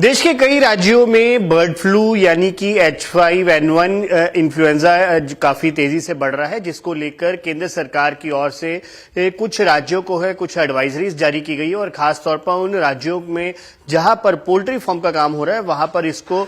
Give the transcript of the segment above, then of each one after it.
देश के कई राज्यों में बर्ड फ्लू यानी कि H5N1 इन्फ्लुएंजा काफी तेजी से बढ़ रहा है, जिसको लेकर केंद्र सरकार की ओर से कुछ राज्यों को कुछ एडवाइजरीज जारी की गई है और खास तौर पर उन राज्यों में जहां पर पोल्ट्री फार्म का काम हो रहा है वहां पर इसको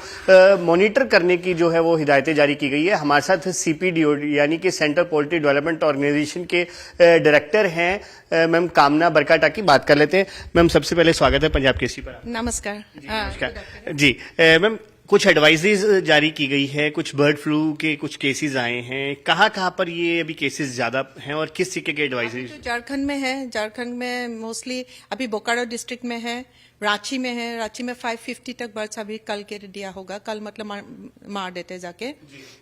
मॉनिटर करने की जो है वो हिदायतें जारी की गई है। हमारे साथ CPDO यानी कि सेंट्रल पोल्ट्री डेवलपमेंट ऑर्गेनाइजेशन के डायरेक्टर हैं मैम कामना बरकाटा की बात कर लेते हैं। मैम सबसे पहले स्वागत है पंजाब केसरी पर। नमस्कार। जी मैम, कुछ एडवाइजरीज जारी की गई है, कुछ बर्ड फ्लू के कुछ केसेस आए हैं, कहाँ पर ये अभी केसेस ज्यादा हैं और किस तरीके के एडवाइजरीज? तो झारखंड में है, झारखंड में मोस्टली अभी बोकारो डिस्ट्रिक्ट में है, रांची में है। रांची में 550 तक बर्ड्स अभी कल के दिया होगा, कल मतलब मार देते जाके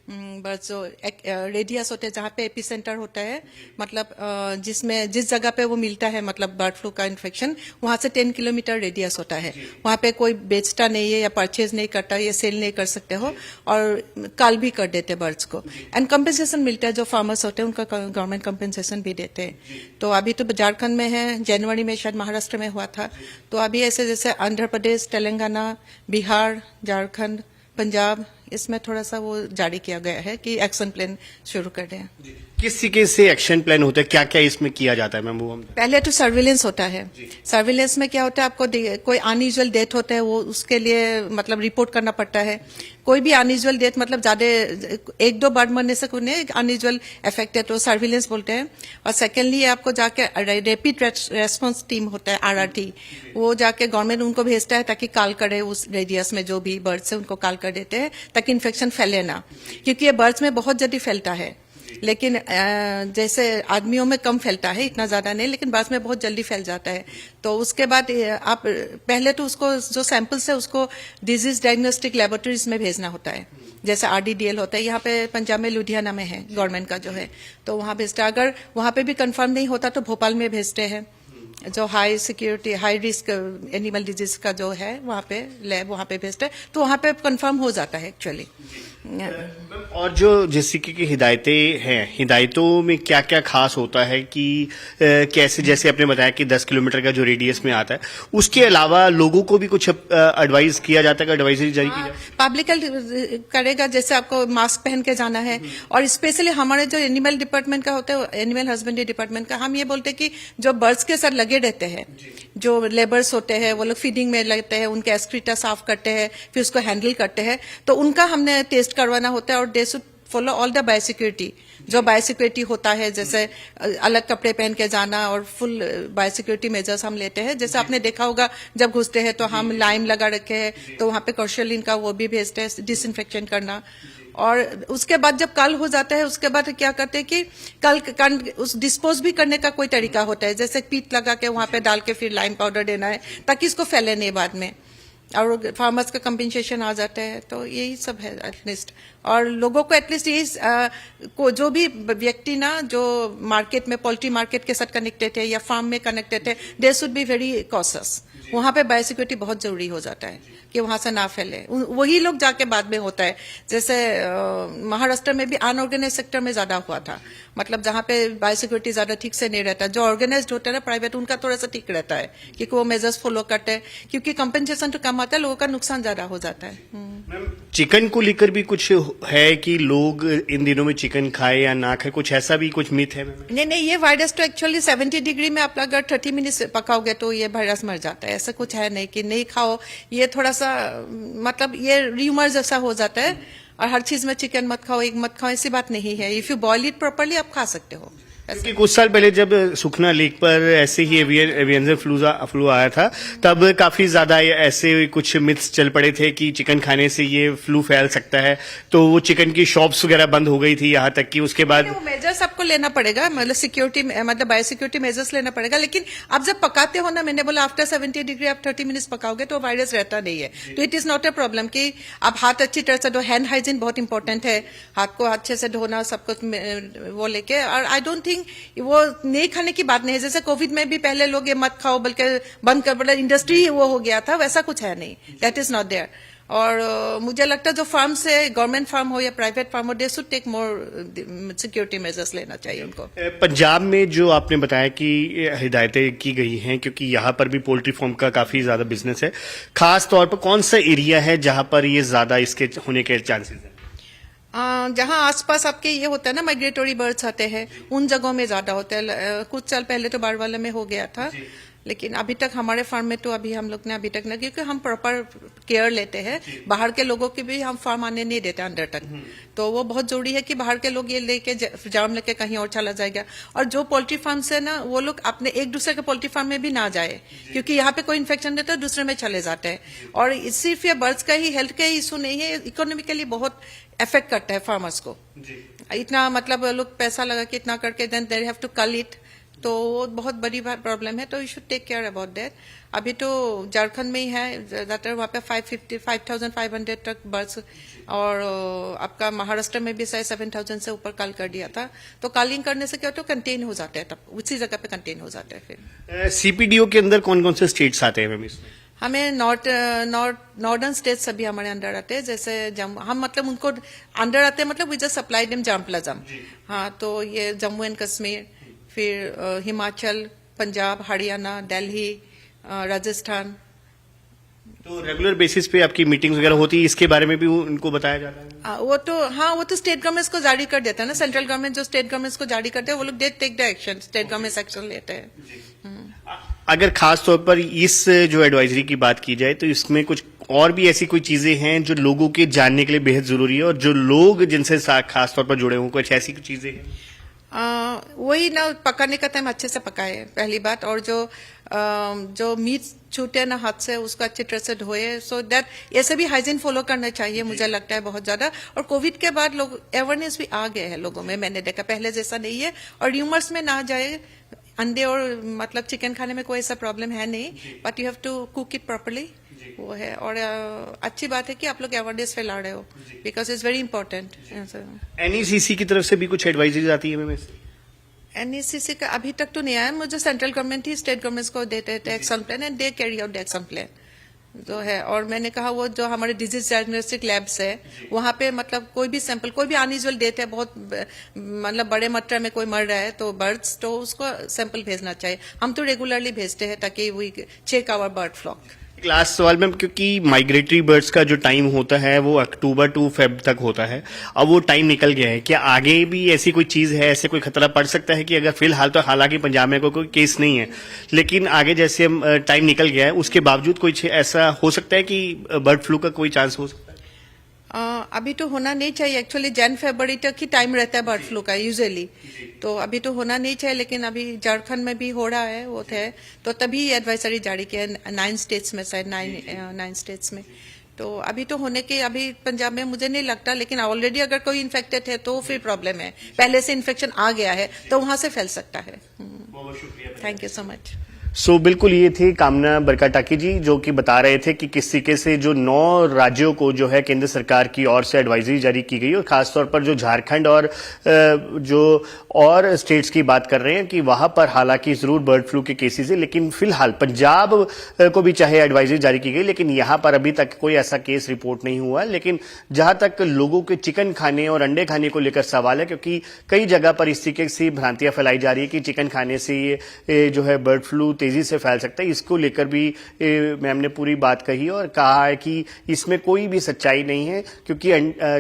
बर्ड्स जो रेडियस होते हैं जहाँ पे एपी सेंटर होता है, मतलब जिस जगह पे वो मिलता है मतलब बर्ड फ्लू का इन्फेक्शन, वहां से 10 किलोमीटर रेडियस होता है। वहां पे कोई बेचता नहीं है या परचेज नहीं करता, ये सेल नहीं कर सकते हो और कल भी कर देते बर्ड्स को। एंड कंपेंसेशन मिलता है, जो फार्मर्स होते हैं उनका गवर्नमेंट कंपेंसेशन भी देते हैं। तो अभी तो झारखंड में है, जनवरी में शायद महाराष्ट्र में हुआ था। तो अभी ऐसे जैसे आंध्र प्रदेश, तेलंगाना, बिहार, झारखंड, पंजाब, इसमें थोड़ा सा वो जारी किया गया है कि एक्शन प्लान शुरू कर रहे हैं। किस तरीके से एक्शन प्लान होता है, क्या क्या इसमें किया जाता है मैम? वो पहले तो सर्विलेंस होता है। सर्विलेंस में क्या होता है, आपको कोई अनयूजुअल डेथ होता है, वो उसके लिए मतलब रिपोर्ट करना पड़ता है। कोई भी अनयूजुअल डेथ मतलब ज्यादा 1-2 बर्ड मरने से कोई नहीं, अनयूजुअल इफेक्ट है तो सर्विलेंस बोलते हैं। और सेकेंडली आपको जाके रैपिड रेस्पॉन्स टीम होता है RRT, वो जाके गवर्नमेंट उनको भेजता है ताकि कॉल करे उस रेडियस में जो भी बर्ड्स है उनको कॉल कर देते हैं ताकि इन्फेक्शन फैले ना, क्योंकि ये बर्ड्स में बहुत जल्दी फैलता है। लेकिन जैसे आदमियों में कम फैलता है, इतना ज्यादा नहीं, लेकिन बर्ड्स में बहुत जल्दी फैल जाता है। तो उसके बाद आप पहले तो उसको जो सैंपल्स है उसको डिजीज डायग्नोस्टिक लेबोरेटरीज में भेजना होता है, जैसे RDDL होता है। यहाँ पे पंजाब में लुधियाना में है गवर्नमेंट का जो है, तो वहां भेजते हैं। अगर वहां पे भी कंफर्म नहीं होता तो भोपाल में भेजते हैं, जो high security high risk animal disease का जो है वहां पे लैब, वहां पे भेजते हैं, तो वहां पे कंफर्म हो जाता है एक्चुअली। और जो जिस तरीके की हिदायतें हैं, हिदायतों में क्या क्या खास होता है कि कैसे, जैसे आपने बताया कि 10 किलोमीटर का जो रेडियस में आता है, उसके अलावा लोगों को भी कुछ एडवाइस किया जाता है, एडवाइजरी जारी की जाए? पब्लिक करेगा, जैसे आपको मास्क पहन के जाना है। और स्पेशली हमारे जो एनिमल डिपार्टमेंट का होता है, एनिमल हस्बेंड्री डिपार्टमेंट का, हम ये बोलते हैं कि जो बर्ड्स के साथ लगे रहते हैं, जो लेबर्स होते हैं, वो लोग फीडिंग में लगते हैं, उनके एक्सक्रीटा साफ करते हैं, फिर उसको हैंडल करते हैं, तो उनका हमने टेस्ट करवाना होता है। और they should follow all the biosecurity, जो बायोसिक्योरिटी होता है, जैसे अलग कपड़े पहन के जाना और फुल बायोसिक्योरिटी मेजर्स हम लेते हैं। जैसे आपने देखा होगा जब घुसते हैं तो हम लाइम लगा रखे हैं, तो वहां पे कॉर्शलिन का वो भी भेजते हैं, डिसइंफेक्शन करना। और उसके बाद जब कल हो जाता है, उसके बाद क्या करते हैं कि कल उस डिस्पोज भी करने का कोई तरीका होता है, जैसे पीत लगा के वहां पे डाल के फिर लाइम पाउडर देना है ताकि इसको फैले नहीं बाद में, और फार्मर्स का कंपेंसेशन आ जाता है। तो यही सब है एटलीस्ट। और लोगों को एटलीस्ट यही जो भी व्यक्ति ना जो मार्केट में, पोल्ट्री मार्केट के साथ कनेक्टेड है या फार्म में कनेक्टेड है, they should be very cautious. वहां पे बायोसिक्योरिटी बहुत जरूरी हो जाता है कि वहां से ना फैले। वही लोग जाके बाद में होता है, जैसे महाराष्ट्र में भी अनऑर्गेनाइज सेक्टर में ज्यादा हुआ था, मतलब जहां पे बायोसिक्योरिटी ज्यादा ठीक से नहीं रहता। जो ऑर्गेनाइज्ड होता है ना प्राइवेट, उनका थोड़ा सा ठीक रहता है क्योंकि वो मेजर्स फॉलो करते हैं, क्योंकि कंपेंसेशन तो कम आता है, लोगों का नुकसान ज्यादा हो जाता है। चिकन को लेकर भी कुछ है कि लोग इन दिनों में चिकन खाए या ना खाए, कुछ ऐसा भी कुछ मिथ है? नहीं, ये वायरस तो एक्चुअली 70 डिग्री में आप अगर 30 मिनट पकाओगे तो ये वायरस मर जाता है। ऐसा कुछ है नहीं कि नहीं खाओ, ये थोड़ा सा मतलब ये र्यूमर जैसा हो जाता है। और हर चीज में चिकन मत खाओ, एग मत खाओ, ऐसी बात नहीं है। If you boil it properly आप खा सकते हो। क्योंकि कुछ साल पहले जब सुखना लेक पर ऐसे ही एवियन फ्लू आया था, तब काफी ज्यादा ऐसे कुछ मिथ्स चल पड़े थे कि चिकन खाने से ये फ्लू फैल सकता है, तो वो चिकन की शॉप्स वगैरह बंद हो गई थी, यहाँ तक कि उसके बाद वो मेजर्स आपको लेना पड़ेगा, मतलब सिक्योरिटी मतलब बायोसिक्योरिटी मेजर्स लेना पड़ेगा। लेकिन आप जब पकाते हो ना, मैंने बोला आफ्टर 70 डिग्री आप 30 मिनट्स पकाओगे तो वायरस रहता नहीं है। तो it is not a problem कि आप हाथ अच्छी तरह से धो। हैंड हाइजीन बहुत इंपॉर्टेंट है, हाथ को अच्छे से धोना, सब कुछ वो लेके। और आई डोंट थिंक वो नहीं खाने की बात नहीं है। जैसे कोविड में भी पहले लोग ये मत खाओ बल्कि बंद कर, इंडस्ट्री वो हो गया था, वैसा कुछ है नहीं, दैट इज नॉट देयर। और मुझे लगता है जो फार्म्स है, गवर्नमेंट फार्म हो या प्राइवेट फार्म हो, they should take more security measures लेना चाहिए उनको। पंजाब में जो आपने बताया कि हिदायतें की गई हैं, क्योंकि यहाँ पर भी पोल्ट्री फार्म का काफी ज्यादा बिजनेस है, खास तौर पर कौन सा एरिया है जहां पर ये ज्यादा इसके होने के चांसेस हैं? जहां आसपास आपके ये होता है ना, माइग्रेटरी बर्ड्स आते हैं, उन जगहों में ज्यादा होता है। कुछ साल पहले तो बाड़वाला में हो गया था, लेकिन अभी तक हमारे फार्म में तो अभी हम लोग ने अभी तक ना, क्योंकि हम प्रॉपर केयर लेते हैं। बाहर के लोगों के भी हम फार्म आने नहीं देते अंदर तक, तो वो बहुत जरूरी है कि बाहर के लोग ये लेके जाम लेके कहीं और चला जाएगा। और जो पोल्ट्री फार्म से ना, वो लोग अपने एक दूसरे के पोल्ट्री फार्म में भी ना जाए, क्योंकि यहाँ पे कोई इन्फेक्शन रहता है दूसरे में चले जाते हैं। और सिर्फ ये बर्ड्स का ही हेल्थ का ही इशू नहीं है, इकोनॉमिकली बहुत इफेक्ट करता है फार्मर्स को। इतना मतलब लोग पैसा लगा के इतना करके then they have to kill it, तो वो बहुत बड़ी प्रॉब्लम है। तो you should take care about that. अभी तो झारखंड में ही है ज्यादातर, वहाँ पे 5,500 तक बर्ड्स, और आपका महाराष्ट्र में भी 7,000 से ऊपर कल कर दिया था। तो कलिंग करने से क्या होता है, कंटेन हो जाता है, तब उसी जगह पे कंटेन हो जाता है। फिर सीपीडीओ के अंदर कौन कौन से स्टेट्स आते हैं मैम इसमें? हमें नॉर्दर्न स्टेट्स सभी हमारे अंडर आते हैं, जैसे हम मतलब उनको अंडर आते हैं, मतलब we just supply them germplasm. हाँ, तो ये जम्मू एंड कश्मीर, फिर हिमाचल, पंजाब, हरियाणा, दिल्ली, राजस्थान। तो रेगुलर बेसिस पे आपकी मीटिंग्स वगैरह होती है, इसके बारे में भी उनको बताया जाता है? वो तो स्टेट गवर्नमेंट्स को जारी कर देता है ना, सेंट्रल गवर्नमेंट जो स्टेट गवर्नमेंट्स को जारी करते हैं, वो लोग they take the action, state government action लेते हैं। अगर खास तौर पर इस जो एडवाइजरी की बात की जाए, तो इसमें कुछ और भी ऐसी कोई चीजें हैं जो लोगों के जानने के लिए बेहद जरूरी है, और जो लोग जिनसे खास तौर पर जुड़े हों, कुछ ऐसी कुछ चीजें हैं? वही ना, पकाने का टाइम अच्छे से पकाए पहली बात, और जो मीट छूटे ना हाथ से, उसको अच्छी तरह से धोए, सो दैट ये सभी हाइजीन फॉलो करना चाहिए, मुझे लगता है बहुत ज्यादा। और कोविड के बाद लोग अवेयरनेस भी आ गए हैं लोगों में, मैंने देखा पहले जैसा नहीं है। और र्यूमर्स में ना जाए, अंडे और मतलब चिकन खाने में कोई ऐसा प्रॉब्लम है नहीं, but you have to cook it properly, वो है। और अच्छी बात है कि आप लोग अवेयरनेस फैला रहे हो, because it's very important. NECC की तरफ से भी कुछ एडवाइजरीज आती है मैम? एनईसीसी का अभी तक तो नहीं आया मुझे, सेंट्रल गवर्नमेंट ही स्टेट गवर्नमेंट को देते थे action plan, and they carry out the action plan जो है। और मैंने कहा वो जो हमारे डिजीज डायग्नोस्टिक लैब्स है, वहां पे मतलब कोई भी सैंपल, कोई भी अनयूजुअल डेथ है, बहुत मतलब बड़े मात्रा में कोई मर रहा है तो बर्ड्स, तो उसको सैंपल भेजना चाहिए। हम तो रेगुलरली भेजते हैं ताकि we check our bird flock. Last सवाल मैम, क्योंकि माइग्रेटरी बर्ड्स का जो टाइम होता है वो अक्टूबर टू फेब तक होता है, अब वो टाइम निकल गया है, क्या आगे भी ऐसी कोई चीज है, ऐसे कोई खतरा पड़ सकता है कि अगर फिलहाल तो हालांकि पंजाब में कोई केस नहीं है, लेकिन आगे जैसे टाइम निकल गया है उसके बावजूद कुछ ऐसा हो सकता है कि बर्ड फ्लू का कोई चांस हो सकता है? अभी तो होना नहीं चाहिए, एक्चुअली जनवरी तक ही टाइम रहता है बर्ड फ्लू का यूजुअली, तो अभी तो होना नहीं चाहिए। लेकिन अभी झारखंड में भी हो रहा है, वो थे, तो तभी एडवाइजरी जारी किया 9 स्टेट्स में, शायद 9 स्टेट्स में। तो अभी तो होने के, अभी पंजाब में मुझे नहीं लगता, लेकिन ऑलरेडी अगर कोई इन्फेक्टेड है तो फिर प्रॉब्लम है, पहले से इन्फेक्शन आ गया है तो वहां से फैल सकता है। Thank you so much. So बिल्कुल ये थे कामना बरकाटाकी जी, जो कि बता रहे थे कि किस तरीके से जो 9 राज्यों को जो है केंद्र सरकार की ओर से एडवाइजरी जारी की गई, और खासतौर पर जो झारखंड और जो और स्टेट्स की बात कर रहे हैं कि वहां पर हालांकि जरूर बर्ड फ्लू के केसेस है, लेकिन फिलहाल पंजाब को भी चाहे एडवाइजरी जारी की गई, लेकिन यहां पर अभी तक कोई ऐसा केस रिपोर्ट नहीं हुआ। लेकिन जहां तक लोगों के चिकन खाने और अंडे खाने को लेकर सवाल है, क्योंकि कई जगह पर इस तरीके से भ्रांतियां फैलाई जा रही है कि चिकन खाने से ये जो है बर्ड फ्लू तेजी से फैल सकता है, इसको लेकर भी मैम ने पूरी बात कही और कहा है कि इसमें कोई भी सच्चाई नहीं है, क्योंकि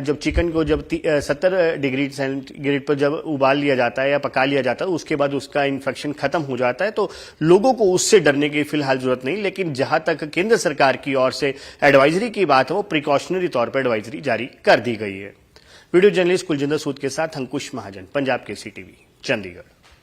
जब चिकन को जब 70 डिग्री सेंटीग्रेड पर जब उबाल लिया जाता है या पका लिया जाता है, उसके बाद उसका इन्फेक्शन खत्म हो जाता है, तो लोगों को उससे डरने की फिलहाल जरूरत नहीं। लेकिन जहां तक केंद्र सरकार की ओर से एडवाइजरी की बात है, वो प्रिकॉशनरी तौर पर एडवाइजरी जारी कर दी गई है। वीडियो जर्नलिस्ट कुलजिंदर सूद के साथ अंकुश महाजन, पंजाब केसरी टीवी, चंडीगढ़।